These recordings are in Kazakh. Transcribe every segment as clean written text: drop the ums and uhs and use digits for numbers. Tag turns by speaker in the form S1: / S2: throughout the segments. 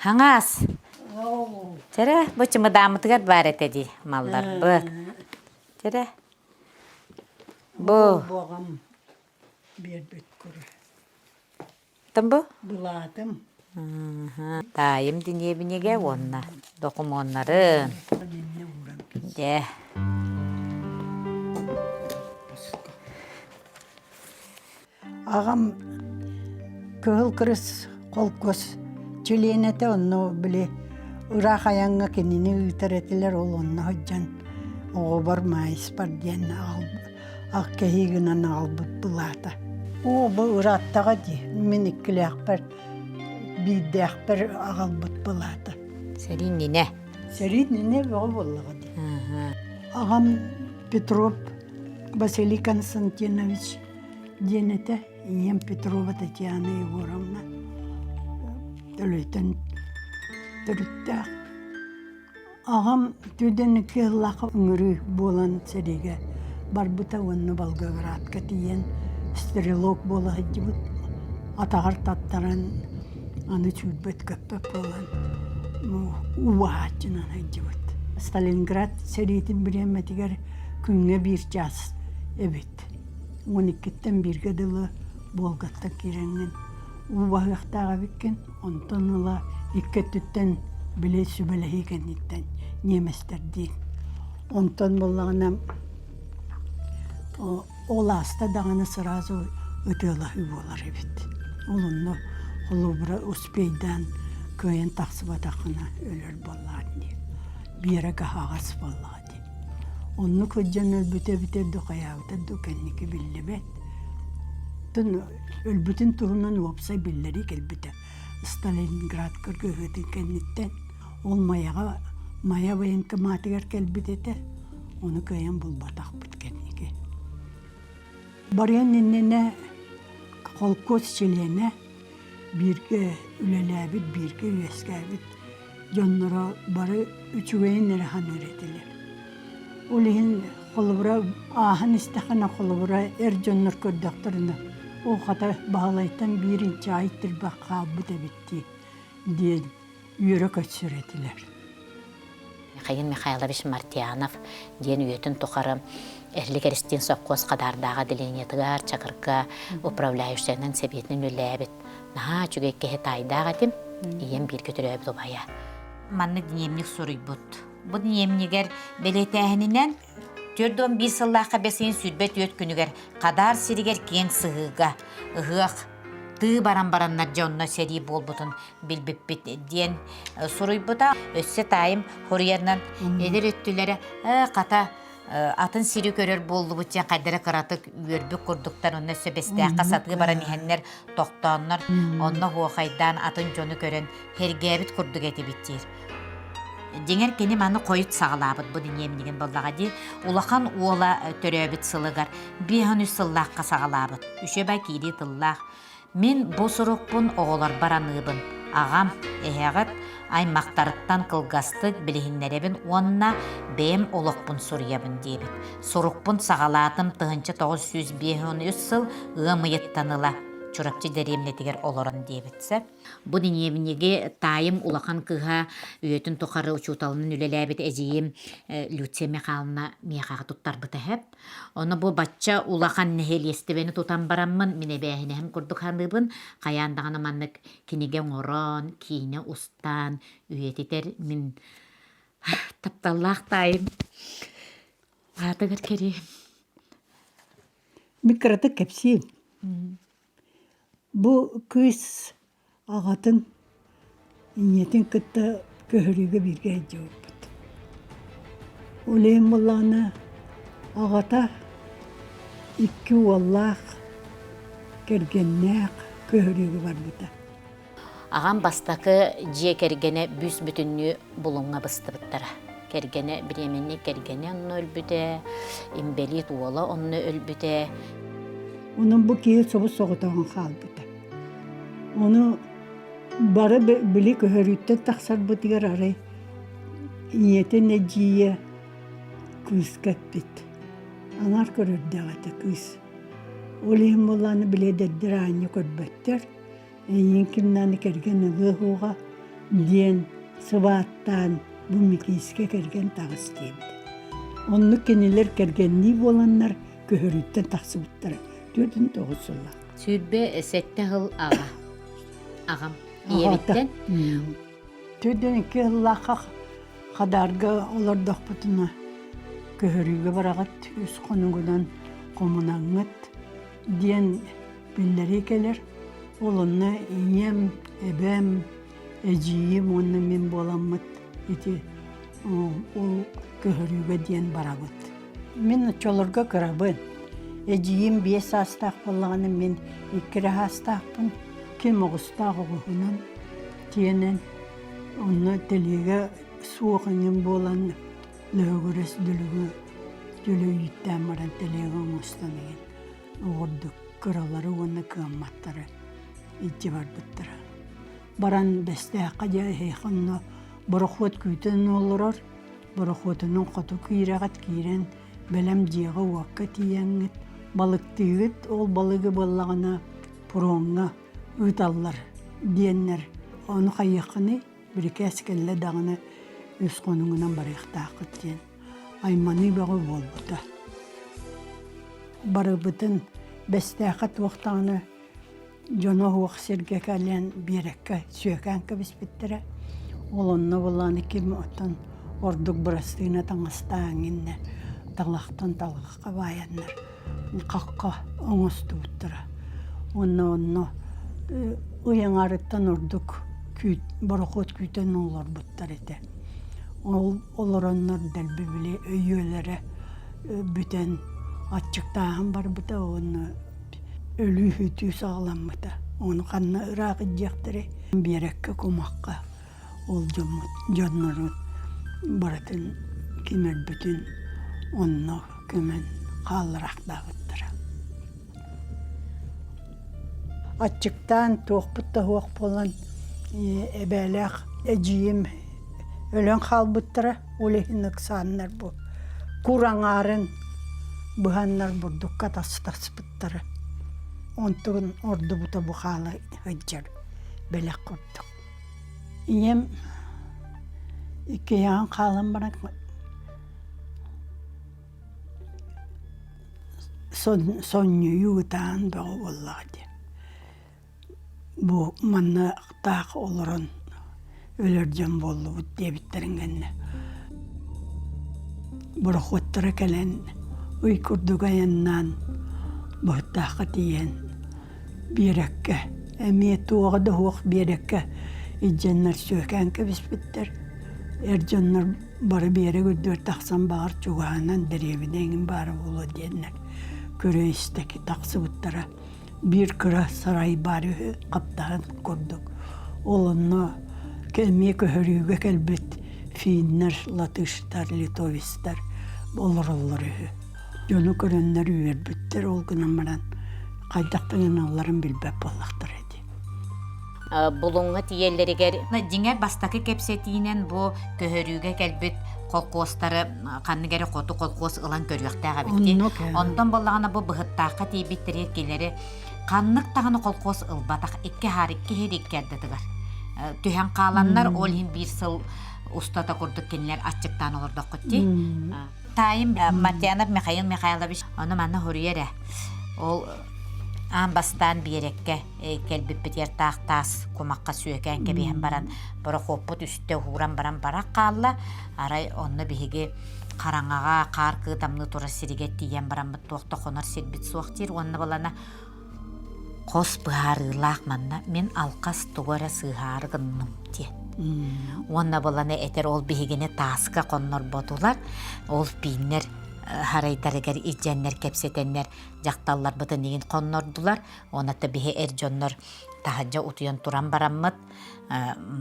S1: Hangaz.
S2: Oo.
S1: Tere, bu çımıdamıtıgar bari dedi mallar. Bu. Tere. Bu.
S2: Boğam bir bütkür.
S1: Tam bu?
S2: Buladım.
S1: Dayım dinye binege onna. Dokum onların.
S2: Annemle uğram.
S1: De.
S2: Ağam kığıl kırıs kol göz çilenete onu bile Irak ayağına kendini üteretiler ol onu hoccan. O var mayıs var diyen ak kehiginen albıt bulata. O bu Irak'ta di min ikkili akber bir de akber albıt bulata.
S1: Serin nine.
S2: Serit ne bu vallahi di. Ağam Petrov Vasily Konstantinovich Денете, ем Петрова Татьяна Егоровна. Төлөйтен түріттәк. Ағам төденеке лақы үңірі болан сәреге. Бар бұта онны Волгоградқа тиен стрелок бола хәдді атағар таттаран аны чүлбет көппек болан. Уағатчынан хәдді бұт. Сталинград сәрейтін біреметігер күнге бір час әбет. 12'ten birge dılı Bolgat'ta kirengen. Ubağıqtağa bikken, ondan ıla ikketütten bile sübelehiken itten Nemester değil. Ondan bollağına ola hasta dağını sırası ötülahi bolar evet. Olunlu Holubra Uspey'den köyün taksıbatakına ölür bollağı diye. Bir yere kahağası bollağı diye. Onu kocan ölbüte dokayavda dokenniki billebet. Tun ölbütün turundan vapsay billeri kelbite. Stalingrad kırgıhıdın kenditten olmayağa maya bayan kematiger kelbitete onu kayan bulbatak bit kendiki. Barayan nene kolkos çilene birge ülelebit birge üyeskabit. Canlara barı üçüveyin nerahan öğretilir. Ulihin kolubra ahan istihana kolubra erjonlar kördüklerine o hata bağlaytan birinci ayıttır baka bu da bitti diye yürek açıretiler.
S1: Mikhail Mikhailovich Martyanov diyen üyetün tokarım. Erlik eristin sokkoz kadar dağa dileniyetigar çakırka upravlayışlarının sebiyetinin ülebet. Naha çügekke hetaydağa dim, iyem bir kötülöbet obaya. Manlı diniyemlik soruy but. Bu diniyemliger beletehininden Tördön bir sıllığa besin sürbet yöt günüger. Kadar siriger ken sığıga. Ihıaq. Tığ baran-baranlar canına seri bol butun bilbip diyen soruy buta. Össe tayım horiyarından eder öttülere kata atın siri körür bollu butcan kaydara kıratık üyerbük kurduktan onunla söbeste kasatı baran ihenler toqtanlar. Onunla huakaydan atın jonu körün hergebit kurduk eti bittir. Denger keni manı koyut sağlabıt bu diniyemliğin bollağa di. Ulaqan uola töröbit sılıgar. Bir hanü sıllaqqa sağlabıt.Üşebay kiri tıllaq. Men bu sorukpun oğular baranıbın. Ağam, eheğat, ay maqtarıttan kılgastık bilihinlerebin onna bem olaqpun soruyabın debit. Sorukpun sağalatım tığınca 953 sıl ığımıyıt tanıla. Çorapçı deremletiger oloran debitse. Bu diniyemnege tayım ulaqan kıha üyetün toqarı uçutalının ülelebet eziyim Lütse Mikhalna miyaqa tuttar bıta hep. Onu bu batça ulaqan nehel yestibeni tutan baramın minebehine hem kurduk hanıbın qayandağına manlık kinige oran, kine ustan üyetiter min taptallaq tayım. Atıgır keri.
S2: Mikratık hepsi. Bu kız ağatın niyetin kıtta köhürüge bir gece oldu. Uleyim Allah'ına ağata iki vallah kergennek köhürüge var burada.
S1: Ağam bastaki ciye kergene büs bütünlüğü bulunga bastı bittara. Kergene biremenli kergene onu ölbüde, imbelit uvala onu ölbüde.
S2: Onun bu kiye sobu soğutan hal burada. Onu bara bili köhürütten taksar bitigar aray. Niyete neciye kız kapit. Anar körür dağıta kız. Olihim olanı bile deddir aynı körbettir. Yinkimden kergen ılığı hoğa диен сыбааттан бу микиске керген тагыс дейбит. Онны кенелер кергенни боланнар көһөрүттен тахсыбыттар. 4-9 сылла.
S1: Сүйбе сетте хыл ағам иебиттен.
S2: Төден кыллаха хадарга олордох бутуна көһөрүгө барагат үс конугунан комунаңыт диен биллери келер. Олонна ием эбем эжиим онны мен боламмыт ити ол көһөрүгө диен барабыт. Мен чолорга көрабын. Эжиим 5 астак боллаганы мен 2 астакпын. Кем огустак огунан тиенен онны телеге суоқыңын болан лөгөрөс дүлүгү дүлүйттен баран телеге оңостаныгын. Оғырдық кыралары оны кыамматтары итти барбыттыра. Баран бестеаққа жа хейхонно борохот күйтен олорор, борохотунун қоту күйрағат кийрен белем жиға уаққа тияңыт, балықтығыт ол балығы боллағына пуронға ұйталлар диеннер. Оны қайықыны бір кәскелі дағыны өз қоныңынан барықтақыт ден. Айманы бағы болбыта. Барыбытын бестеақат уақтағыны жоно уақ серге кәлен берекке сүйекән кәбіс біттірі. Ол онны боланы кем оттан ордық бұрастығына таңыстағынне тағлақтан талғыққа баяннар. Қаққа оңысты бұттыра. Онны ұяң арыттан ордық борохот күйтен олар бұттар еті. Олар оннар дәлбі біле өйелері бүтен атчықтағын бар бұта, оны өлі хүті сағылан бұта. Оны қанна ұрағы жақтыры берекке көмаққа ол жоннары баратын кемер бүтін онны көмен қалырақта бұттыра. Атчықтан тоқпытта хоқ болан эбәләқ әжиім өлен қалбыттыра, олехін ұқсанлар бұл. Кураңарын бұханлар бұрдыққа тас-тас-бұттыра. Онтығын орды бұта бұқалы ғыджар бәләқ құрдық. Ием икеян қалын барақ сонны юғытан бағы боллағыды. Бұ манна тақ олырын өлерден болу бұд дебіттерінгенне. Бұрық оттыра кәлен ұй күрдіг аяннан бұғыттақы тиен берекке. Әме туғыды хуқ берекке идженнер сөйкен кәбіс біттер. Әрдженнер бары бері күрдір тақсан бағыр чуғанан дәребідеңін бары болу деннер. Көрейістекі тақсы бұттыра. Bir kıra saray bari kaptan kurduk. Olunna kelmeye köhörüge kelbet Finler, Latışlar, Litovistler olur. Yonu görenler üyerbütter olgunamaran kaydaktan yanalların bilbep bollaktır edi.
S1: Bulunga tiyelleri geri. Dinger bastaki kepsetiyle bu köhörüge kelbet kolkostları kanı geri kotu kolkos ılan görüyaktağa bitti. Ondan bollağına bu bıhıttaqa tiyebittir etkileri Kanlık tağını kolkos ılbatak iki harikki herik geldidigar. Tühen qalanlar olhin bir sıl ustada kurduk kendiler açıktan olurduk kutti. Tayim Matyanov Mikhailovich onu manna huriyere. Ol ambastan birekke kelbip biter tağtas kumakka süyeken kebihen baran bara hoput üstte huran baran barak qalla aray onu bihigi qarangağa qarqı damlı tora siriget diyen baran bit toqta qonar sirbit suaqtir onu balana Қос бұхарылақ манна мен алқас туғара сығары ғынным де. Онна боланы әтер ол бейгені тасыға қоннар бодулар, ол бейінер харайдарыгар идженнер кепсетеннер жақталлар бұты неген қоннардулар, онаты бейе әржоннар тахаджа утуян туран бараммыд,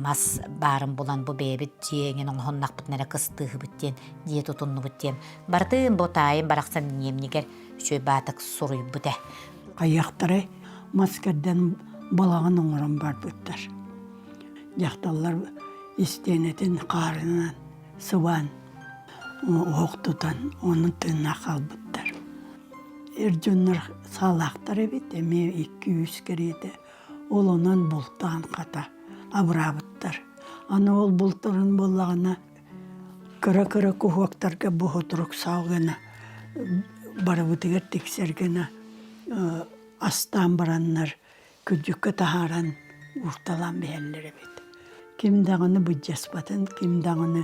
S1: мас барын болан бұ бейбіт жиеңін оңхоннақ бұтнары қыстығы бүттен, дие тұтынны бүттен. Бартын бұтайын барақсан немнегер шөй батық сұруй бұты.
S2: Қаяқтары Масkerden balağın oğran var bütter. Yaxtallar isteneten qarınan, sıvan, oğtutan, onun tığına qal bütter. Erjonlar salaqtar ebit, eme 200 kerede, olunan bultan qata, abra bütter. Аны ол бұлтырын болағына кыра-кыра кухуактарга бұхытырық сауғына барабытыгар тексергена астан бараннар күджікке тахаран урталан бәллері бет. Ким дағыны бұджаспатын, ким дағыны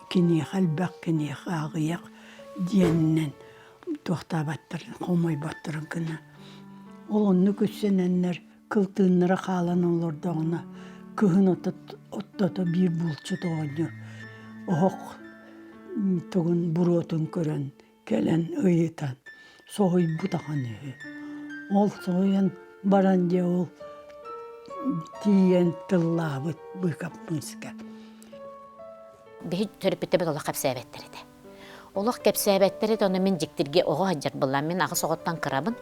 S2: кенех албақ, кенех ағияқ диеннен тоқтабаттырын, қомай баттырын күні. Ол онны көссененнер кылтыннары қалан олырдағына күхін оттата бір бұлчы тоғыны. Оқ тұғын бұротын көрін, кәлін ұйытан, соғый бұтаған өй. Ол соғыян баран де ол тиен тыллабыт бұйқап мұнсыға.
S1: Бихи төріппетті біз олақ кәпсәбәттері де. Олақ кәпсәбәттері де оны мен жіктірге оға хаджар болам. Мен ағы соғыттан қырабын.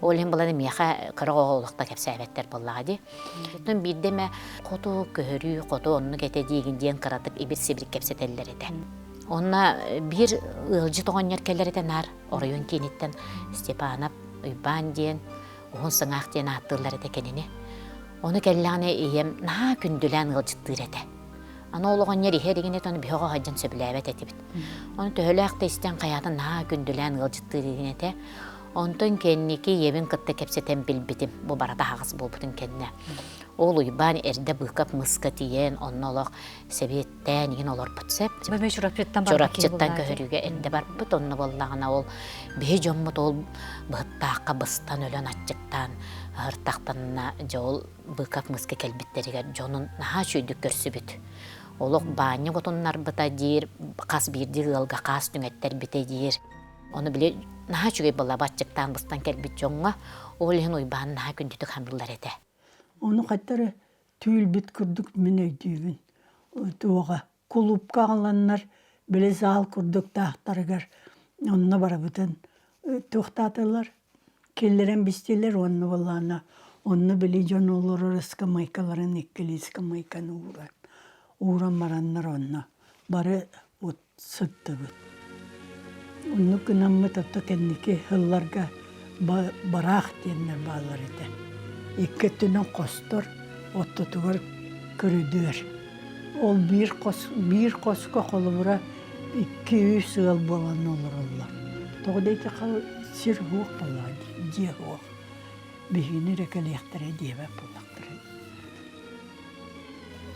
S1: Олен боланы мияқа қыры оға олақта кәпсәбәттер болаға де. Түн бірдеме қоту көхірі, қоту онны кәте дейгінден қыратып ебір себір кәпсәтелері де. Онна бір ұлжы тоған еркелері де нар, орайын кенеттен Степанап, Үйбан ден, оғын сыңақ ден аттылары де кеніне. Оны кәлләғіне ейем наға күнділән ұлжыттыр әді. Аны олығын ер ихе дегенет оны бүйоға ғаджан сөбіләбет әті біт. Оны төхіләқті істен қаятын наға күнділән ұлжыттыр дегенеті. Онтын кеннеки ебін кытты кепсетен білбітім. Бұ барада хағыз бұл бұтын кенне. Ол ұйбан әрді бұқап мұсқа тиен, онын олық себеттен еген олар бұтсеп.
S3: Бөмей жұрапчыттан
S1: Көхіріге әрді бар бұт, онны болағына ол бей жоммыт ол бұғыттаққа бұстан өлен атчықтан, ғыртақтанына жол бұқап мұсқа кәлбіттерігер жонын наға шүйдік көрсі бүт. Олық баны ғотынлар бұта дейір, қас бірді ғылға қас түңеттер біте дейір. Оны біле наға шүйгей бұла батчықтан бұстан кәлбіт жоңға, ол ең ұйбаны наға күндетік хамдылар еді.
S2: Оны қаттары түйіл бит күрдік мен өйдейбін. Туға клубқа қаланнар біле зал күрдік тақтарығар. Онына бара бұтын тоқтатылар. Келлерен бістелер онына болағына. Онына біле жон олар ұрысқа майкаларын еккелескі майканы ұран. Уран мараннар онына. Бары сытты бұт. Онына күнамы тапта кәнеке ғылларға барақ дейінлер бағылар еді. Иккеттінен қостыр, оттытығыр көрідер. Ол бір қосқа қолы бұра 200 сығыл болан олар олар. Тоғдайты қал сир хуқ болады, де хуқ. Бігіні рекалияқтары дебе болақтыры.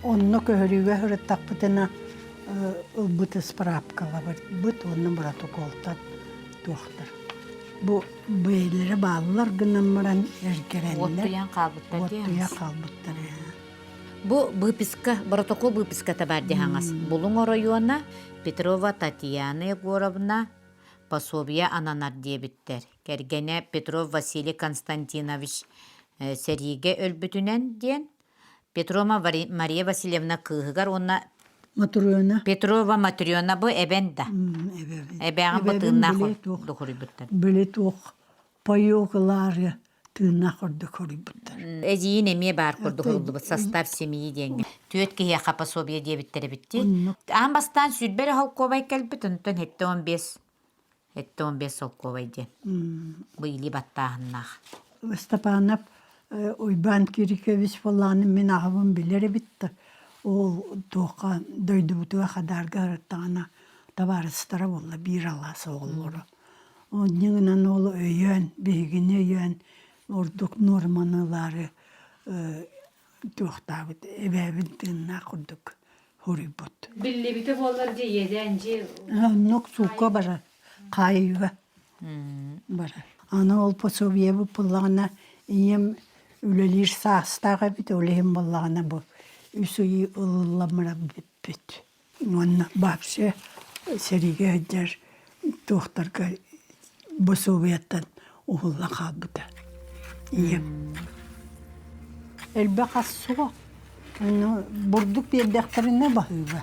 S2: Онны көхіріге хүріттақ бұтына бұты справкала бұт, онны бұраты қолтан тоқтыр. Bu beylere bağlılar gınamıran erkerenler.
S1: Ottuyan kalbıtlar diyemez.
S2: Ottuya kalbıtlar ya.
S1: Bu bıpiska, protokol bıpiska tabar diyemez. Bulun orayona Petrova Tatyana Yegorovna Pasobya ananar diye bitter. Gergene Petrov Vasily Konstantinovich Serige ölbütünen diyen. Petrova Maria Vasilyevna kığıgar ona
S2: Matryona.
S1: Petrova Matryona bu ebenda. Ebeğin bu tığına dokuru bitter.
S2: Böyle toq payokları tığına dokuru bitter.
S1: Eziyin emiye bar kurdu oldu bu sastav semiyi denge. Tüyet ki ya Pasobya diye bittere bitti. Ambastan südberi halkovay kelbütün tün hette 15. Hette 15 halkovay diyen. Bu ili battağınlar.
S2: Stepanov Uyban Kirikevich falan min ağabım bileri bitti. O toqa döydü butuğa kadar garıttağına tabarıstıra bolla bir alası olur. O ninginen oğlu öyen, bilgini öyen, orduk normanıları toqtabıt, ebevin tığına kurduk. Horibut.
S3: Billi biti bollar diye yedenci.
S2: Nok suka bara, kayıva bara. Ana ol Pasobya bu pullağına iyem ülelir sağstağa bit, oleyim bollağına bu. Üsüyü ıllamıra bit. Onun babşı serige eder tohtarga bu Sovyet'ten oğulla kalbıda. İyem. Elbette su. Burduk bir dektarına bakıyor.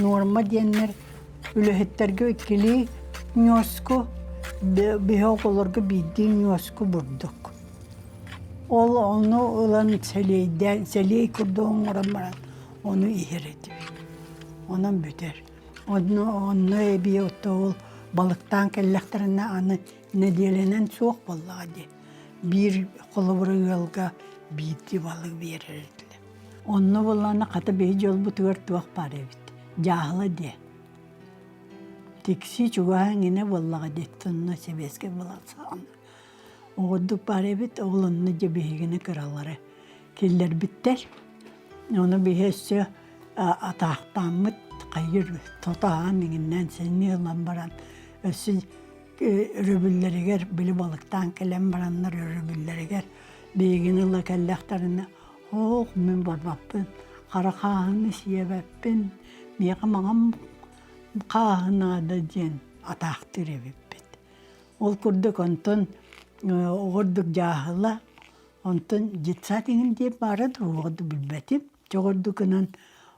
S2: Normal diyenler ülehetlerge ikili nyosko bihoğularga bildiğin nyosko burduk. Onu olan seley kurduğun oranmaran onu ihir ediyor. Onun büter. Onu ebi otu balıktan kelleklerine anı nedelenen soğuk vallahi. Bir kolu yolga bitti balık verirdi. Онно боллана ката бей жол бутугар туак бар эбит. Жахла де. Тикси чугаан ине боллага деттонно себеске боласаан. Оғырдық бар эбит оғлынны жебейгіні кыралары. Келдер биттер. Оны бейесі атақтамыт қайыр тотаан еңінен сені ұлан баран. Өсі өрөбүллерігер, білі балықтан келен баранлар өрөбүллерігер. Бейгіні ұла кәлләқтарына оқ мен барбаппын. Қара қағыны сиебәппін. Меға мағам қағына да ден атақтыр ебеппет. Ол күрдік онтын оғырдық жағыла, онтын жетса деген деп барады, оғырды білбәтім. Жоғырдықынан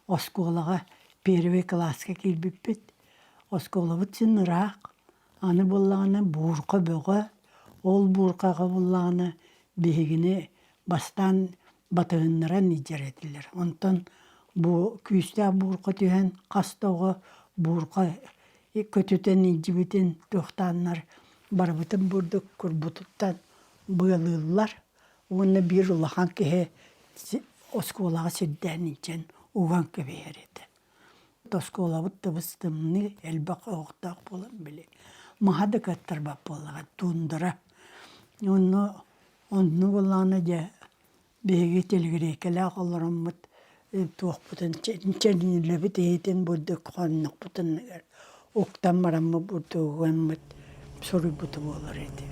S2: осколаға первый класска келбеппет. Оскола бұтсын ұрақ, аны болағына бұрқа бөға, ол бұрқаға болағына бейгіне бастан батығынларан ижер еділер. Онтын күйісті бұрқа түйен қастауға бұрқа көтетен ижібетін тоқтанлар барбытын бұрдық күрбұтыттан бұйылылар. Оны бір ұлақан кеге осколаға сірден ичен уған кебейер еді. Оскола бұтты бұстымны әлбақ оқтақ болын біле. Мағады кәттір бап болаға туындыра. Оны болағына жа бейге телгірекелі ағылырым бұт туақ бұтын чәрнілі біт ейтін бұрдық қонық бұтын оқтан барамы бұрды оған бұт сұры бұты болар еді.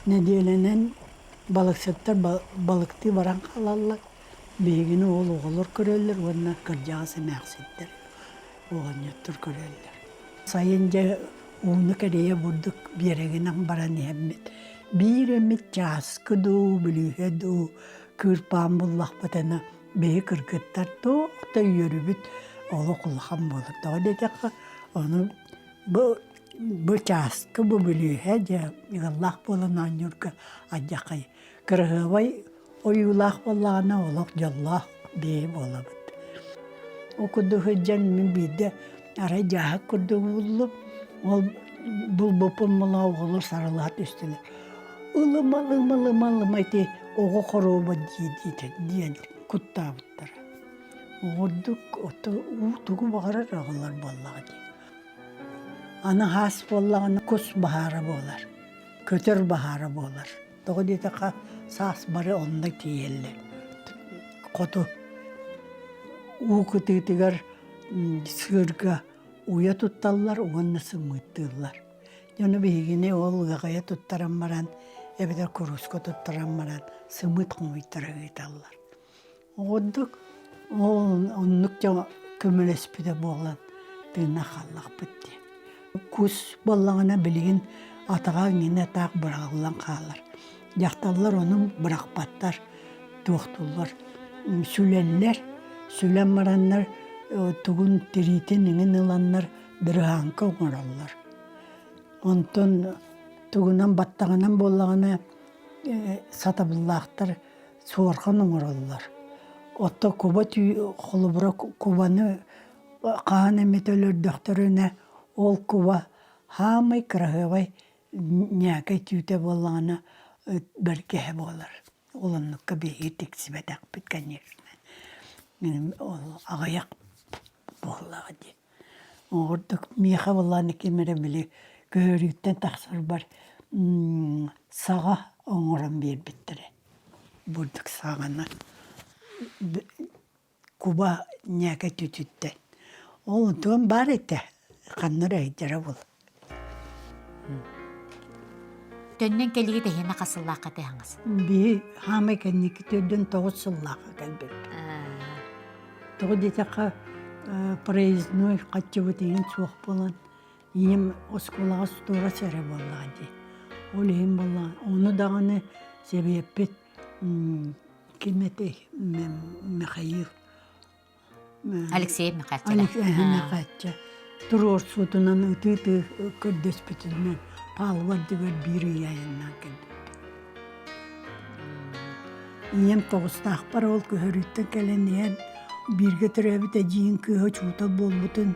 S2: Неделенен балықсаттар балықты баран қалалар. Бейгіні ол оғылыр көрелер, онына кіржағысы мәқсеттер. Оған еттір көрелер. Сайын жа уны кәрее бұрдық берегінен баран әммет. Bir emmet jaskı du, bilühe du, kırpan bullak batana, bey kırkıttar da yürübüt, oğlu kulağım bulur. Daha dedeki onu bu jaskı bu bilühe ja, Allah bulunan yurka acakay. Kırgıvay oyulak bullağına olak jallah bey bulabıt. O kudu hıcan min bide ara jahak kudu bullup, bul bopun mula oğulur sarılat üstüne. Ilım eti oğu koroba diyen kutta bıttara. Oğurduk otu tuğu bağırar ağılar ballağı diye. Ana has ballağına kus baharı bolar. Kötür baharı bolar. Doğu dedeka sas barı onda tiyelle. Kotu uğu titigar sırga uya tuttallar, oğanna sımıttırlar. Yana beygine ol gaya tuttaran baran, ebeder kurusko tuttaran baran, sımıt kumuitara gıйtallar. Oğuduk, onnukça kömölespide boğlan, tığına kallak bitti. Kus ballağına bilgin atağa yine tağ bırağılan kallar. Yaktallar onun bırakbatlar, tuğtullar, sülenler, sülen baranlar, tuğun tiritin inin ilanlar, dırağanka oğurallar. Ondan tuğunan battağından bollağına satabıllağıtlar soğurkan oğurallar. Otta kuba kolubura kubanı qağın emetölür döktörüne ol kuba hamay kırağıvay nyakay tüyte bollağına berkehe bolar. Olanlıkka beyi teksibedak bitken yerine. Ağayak bollağı diye. Oğurduk miyaqa bollağını kemere bile Görüyütten taksır var. Sağa onuran bir bittire. Bulduk sağına. Kuba nyaka tütütten. Oğlum var ete. Kanları eydere bul.
S1: Dönnen keligi de yine kasıllaqa deyiniz.
S2: Bir hama kendiki tördün 9 sıllaqa kalbet. Toğu deteka проездной kaçı biteyin soğuk bulan. Ем осколаға стора сәрі болаға де. Ол ем болаға. Оны дағаны себеппет кеметі Михаил.
S1: Алексей Михайлович.
S2: Михайлович. Тұрор сутынан үті көрдөс бүтінмен палвар дегер бірі яйыннан келді. Ем тоғыстақ бар ол көхөріттен кәленен бірге түрәбіті жиын көхі чута болбытын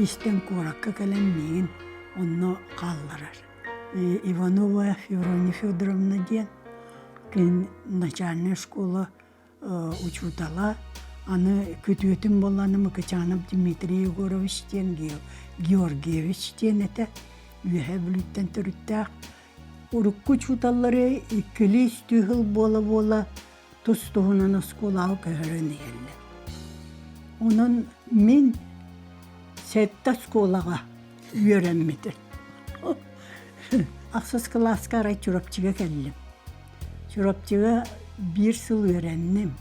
S2: İsten korakka kalemliğin onu kaldırır. Ivanova Fyodorovna diyen кен начальная школа учутала. Аны көтүөтүн болланы Мыкычанов Дмитрий Егоровичтен, Георгиевичтен эте үйе бүлүттен төрүттәк. Урукку чуталлары иккили стүхыл бола тустуһунан сколаğı көһөрөн иелле. Онун мен сетта сколага үйөрәммитер. Аксыз класска арай чурапчыга келдим. Чурапчыга 1 сыл үйрәннем.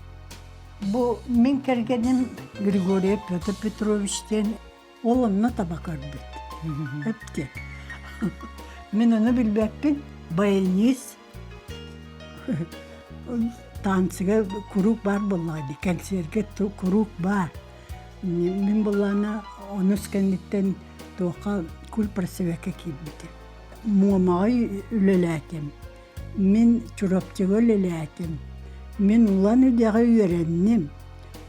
S2: Бу мен кергеним Григорий Петр Петровичтен олонна табак өрбүт. Өпке. Мен оны билбеппин, баяниз танцыга курук бар боллайды, концертке курук бар. Мен болланы оны скандиттен тоқа кул просвека кийбитим. Муамагы үлеләтим. Мен чурапчыга үлеләтим. Мен улан үдәгә үйрәннем.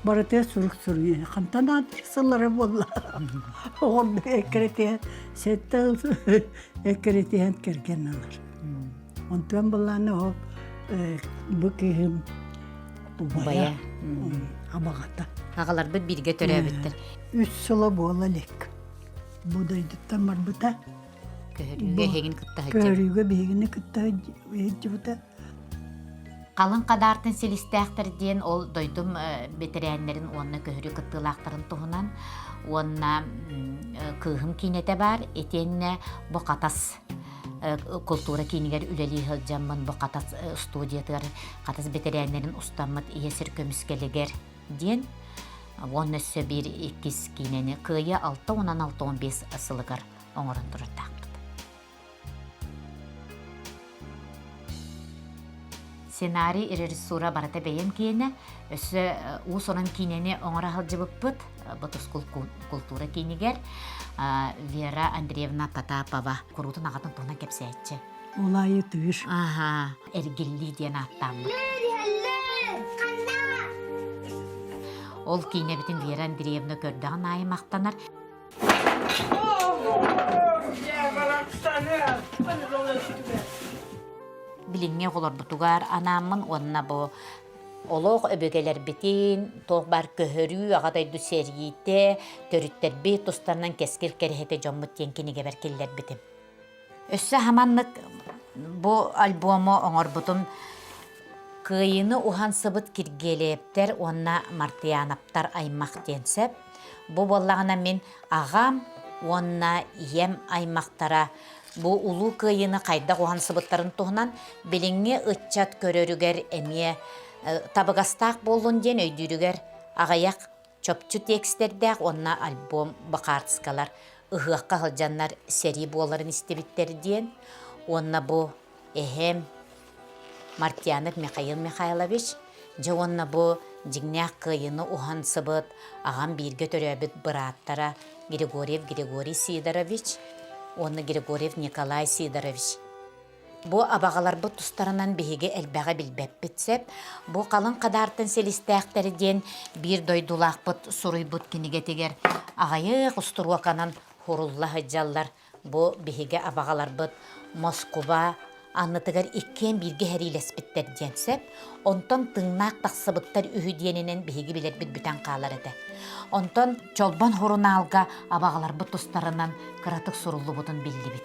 S2: Барыта сурук-сурук. Хантан адресылары болла. Онда экретен, сетта экретен керген алар. Онтан болланы о бу кем бая абагата.
S1: Агалар бит бирге төрөбүттер.
S2: 3 сыла бола лек. Будайдыттан барбыта.
S1: Көрүүгө хегин кытта хаҗа.
S2: Көрүүгө бегини кытта жибута.
S1: Қалын қадартын селистәқтір ден ол дойдым бетерәнлерін онына көхірі кыттылақтырын тұғынан онына күйім кейнете бар, етеніне бұ қатас культура кейнігер үлелі ғылжамын бұ қатас студиятығар қатас бетерәнлерін ұстамыд иесір көміскелігер ден оны өссі бір 2 кейнені күйі 6-16-15 ысылығар оңырын тұрыртақ. Сценарий режиссура барата бейем кейіне, өсі ұсонын кейнені оңыра ғылжыбыппыт, бұтыс культура кейнігер Вера Андреевна Потапова құрудың ағатын тұғына кепсе әтчі.
S2: Олайы түйір.
S1: Аха, әргілі ден аттамы. Ол кейіне бітін Вера Андреевна көрдіған айы мақтанар. Билинге қолар бұтуғар анамын, онына бұ олық өбөгелер бітін, тоқ бар көхірі, ағадайды сәргейті, төріттер бет ұстарынан кескел кәріхеті жоммыт тенкенеге бәркелер бітім. Өссі хаманлық бұ альбомы оңыр бұтым күйіні ухан сыбыт кіргелептер, онына мартиянаптар аймақ денсеп. Бұ боллағына мен ағам, онына ем аймақтара Бу улуу кыйыны кайда кохан сыбыттарын туһунан билиңе ытчат көрөрүгер эмие табыгастаак болун ден өйдүрүгер агаяк чопчу текстердеак онна альбом бакартскалар ыһыакка хылжаннар сери буоларын истебиттер диен онна бу эхем Мартьянов Михаил Михайлович же онна бу жигняк кыйыны ухан сыбыт агам бирге төрөбүт быраттара Григорий Сидорович Онны Григорьев Николай Сидорович. Бу абагалар бу тустарынан беге элбәгә билбәп битсеп, бу калын кадартын селистәктәре ден бир дойдулак бут суруй бут кинеге тегер. Агайы кустурваканан хорулла хаҗаллар. Бу беге абагалар бут Москва аннытыгар иккен бирге хәрилес биттер денсеп, онтон тыңнак тахсыбыттар үһүдиененен беге билет бит бүтән калар иде. Онтон чолбан хоруналга абагалар бут тустарынан кыратык суруллу бутун билди бит.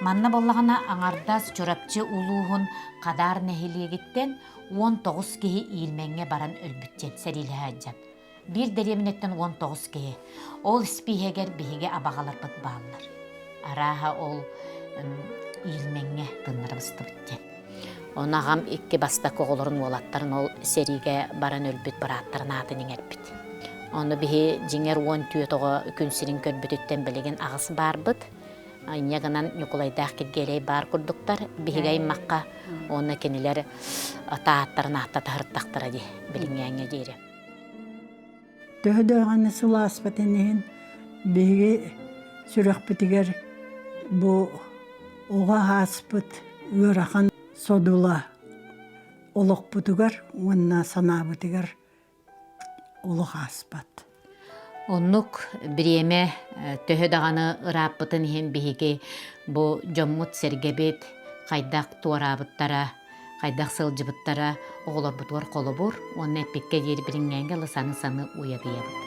S1: Манна боллагана аңардас чорапчы улуһун кадар нехилигиттен 19 кеһи иилмәңгә баран өлбүттен сәриле хаҗан. Бир дереминеттен 19 кеһи. Ол спихегер беге абагалар бут баалар. Араха ол иилмәңгә тыннарыбысты биттен. Онагам 2 баста коголорун олаттарын ол сериге баран өлбүт бараттарын атын иңербит. Оны бихи жиңер 10 түйетоға күнсірін көрбүтіттен білеген ағысы бар бұд. Айнягынан Николайдақ кергелей бар күрдіктар. Бихигай маққа оны кенелер тааттарын аттатағырттақтыра де білінгенге дейірі.
S2: Төхөдіғаны сұла аспатынен бихиге сүрек бітігер бұ оға аспыт үйрахан содула олық бұтығар, онына сана бұтығар олық аспат.
S1: Оннук биреме төһөдағаны ыраппытын хем биһиги бу жоммут сергебет кайдак туарабыттара хайдах сылжыбыттара оголорбутугар колобур, онна эппекке диэри билиңҥэҥгэ лысаны саны уядыйабыт.